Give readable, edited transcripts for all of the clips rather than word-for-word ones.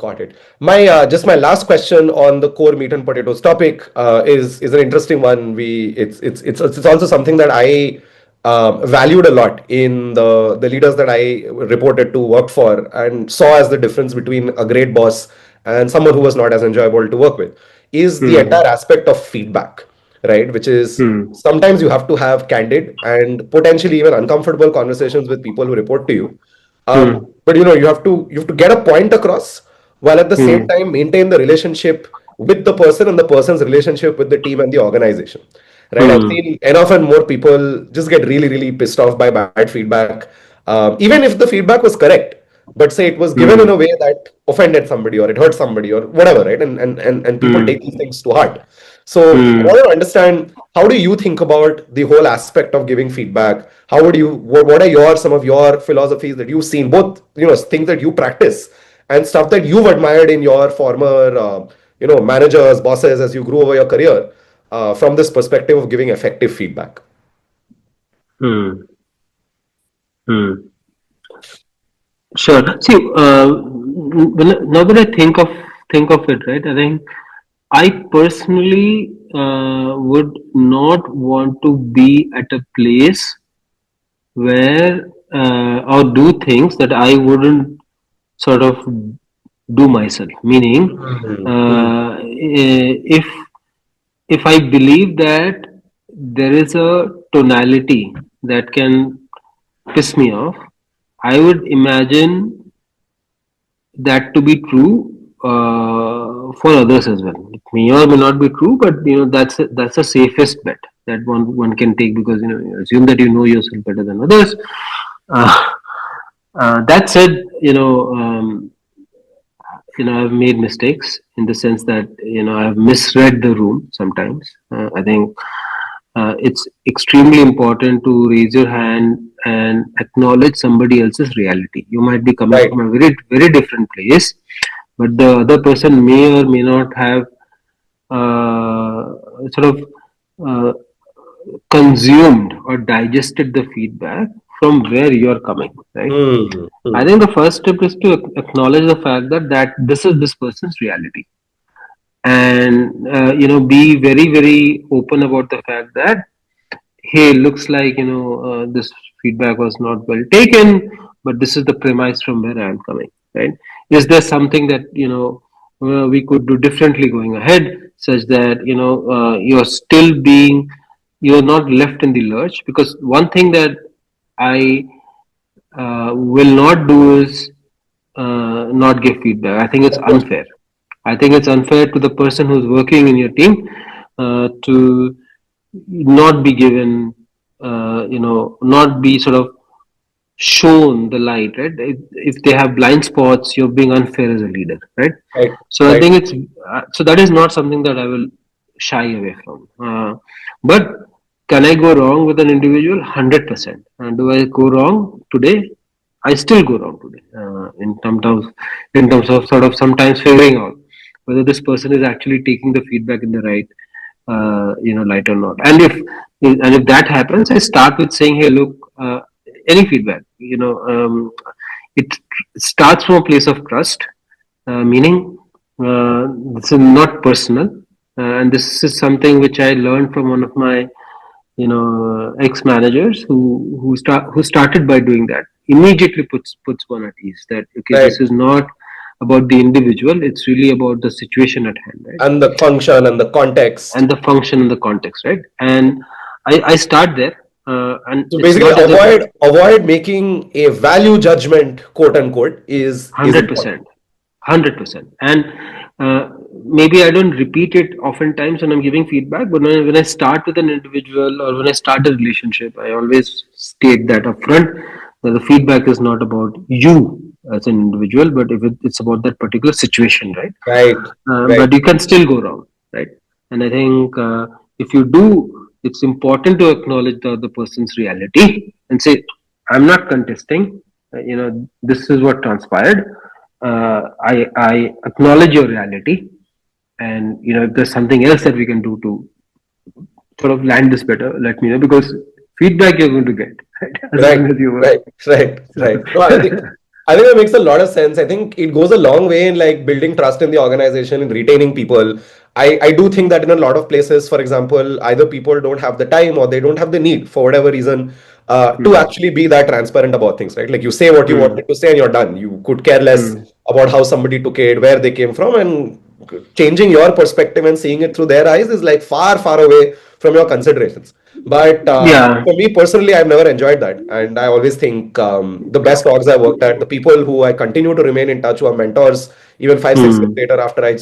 Got it. My just my last question on the core meat and potatoes topic is an interesting one. It's also something that I valued a lot in the leaders that I reported to work for and saw as the difference between a great boss and someone who was not as enjoyable to work with is the Hmm. entire aspect of feedback, right? Which is Hmm. sometimes you have to have candid and potentially even uncomfortable conversations with people who report to you. Hmm. But you have to get a point across while at the same Hmm. time maintain the relationship with the person and the person's relationship with the team and the organization. Right? I've Hmm. seen enough and more people just get really, really pissed off by bad feedback, even if the feedback was correct, but say it was given in a Hmm. way that offended somebody or it hurt somebody or whatever, right? And people Hmm. take these things to heart. So I Hmm. want to understand, how do you think about the whole aspect of giving feedback? How would you what are your some of your philosophies that you've seen, both things that you practice and stuff that you've admired in your former managers, bosses as you grew over your career, from this perspective of giving effective feedback? Hmm. Hmm. Sure. See, now that I think of it, right? I think I personally would not want to be at a place where or do things that I wouldn't sort of do myself. Meaning, Hmm. Hmm. if I believe that there is a tonality that can piss me off, I would imagine that to be true for others as well. It may or may not be true, but that's the safest bet that one can take, because you assume that you know yourself better than others. Uh, that said, I've made mistakes in the sense that I've misread the room sometimes. I think it's extremely important to raise your hand and acknowledge somebody else's reality. You might be coming Right. from a very very different place, but the other person may or may not have sort of uh, consumed or digested the feedback from where you're coming, right? Hmm. I Hmm. think the first step is to acknowledge the fact that this is this person's reality, and be very very open about the fact that, hey, looks like this feedback was not well taken, but this is the premise from where I am coming, right? Is there something that we could do differently going ahead, such that you're not left in the lurch? Because one thing that I will not do is not give feedback. I think it's Of course. unfair. I think it's unfair to the person who's working in your team to not be given, not be sort of shown the light, right? If they have blind spots, you're being unfair as a leader, right? Right. So I Right. think so that is not something that I will shy away from. But can I go wrong with an individual? 100%. And do I go wrong today? I still go wrong today, in terms of sort of sometimes figuring out whether this person is actually taking the feedback in the right light or not. And if that happens, I start with saying, hey, look, any feedback, it starts from a place of trust, meaning this is not personal, and this is something which I learned from one of my ex managers who started by doing that. Immediately puts one at ease that, okay, Right. this is not about the individual, it's really about the situation at hand, right? And the function and the context. And the function and the context, right? And I start there, and So it's basically, not as if avoid making a value judgment, quote unquote, is hundred important. percent, 100%. And maybe I don't repeat it oftentimes when I'm giving feedback, but when I start with an individual or when I start a relationship, I always state that upfront, that the feedback is not about you as an individual, but if it's about that particular situation, right? Right. Right. But you can still go wrong, right? And I think if you do, it's important to acknowledge the other person's reality and say, I'm not contesting. This is what transpired. I acknowledge your reality, and if there's something else that we can do to sort of land this better, let me know, because feedback you're going to get, right? As Right. long as you work. Right. Right. So, Right. No, I think I think that makes a lot of sense. I think it goes a long way in like building trust in the organization and retaining people. I do think that in a lot of places, for example, either people don't have the time or they don't have the need for whatever reason to Hmm. actually be that transparent about things, right? Like you say what you Hmm. wanted to say and you're done. You could care less Hmm. about how somebody took it, where they came from, and changing your perspective and seeing it through their eyes is like far, far away from your considerations. But Yeah. for me personally, I've never enjoyed that. And I always think the best orgs I worked at, the people who I continue to remain in touch, who are mentors, even 5, 6 years Hmm. later after I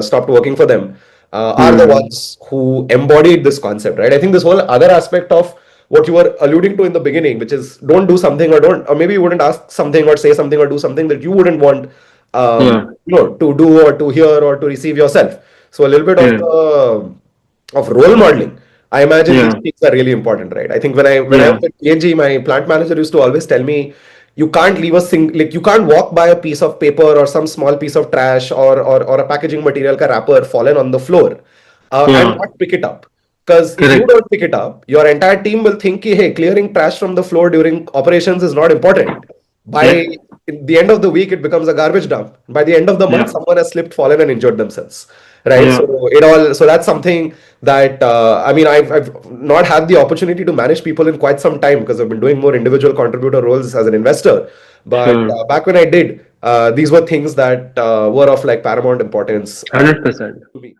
stopped working for them, are the Hmm. ones who embodied this concept, right? I think this whole other aspect of what you were alluding to in the beginning, which is don't do something or maybe you wouldn't ask something or say something or do something that you wouldn't want Yeah. to do or to hear or to receive yourself. So a little bit of Yeah. the of role modeling. I imagine these Yeah. things are really important, right? I think when I Yeah. was at P&G, my plant manager used to always tell me, you can't leave like you can't walk by a piece of paper or some small piece of trash or a packaging material ka wrapper fallen on the floor and Yeah. not pick it up. Because if you Correct. don't pick it up, your entire team will think, ki, hey, clearing trash from the floor during operations is not important. By Yeah. the end of the week, it becomes a garbage dump. By the end of the month, Yeah. someone has slipped, fallen, and injured themselves. Right. Yeah. So that's something that I mean, I've not had the opportunity to manage people in quite some time because I've been doing more individual contributor roles as an investor. But Sure. back when I did, these were things that were of like paramount importance 100%. to me.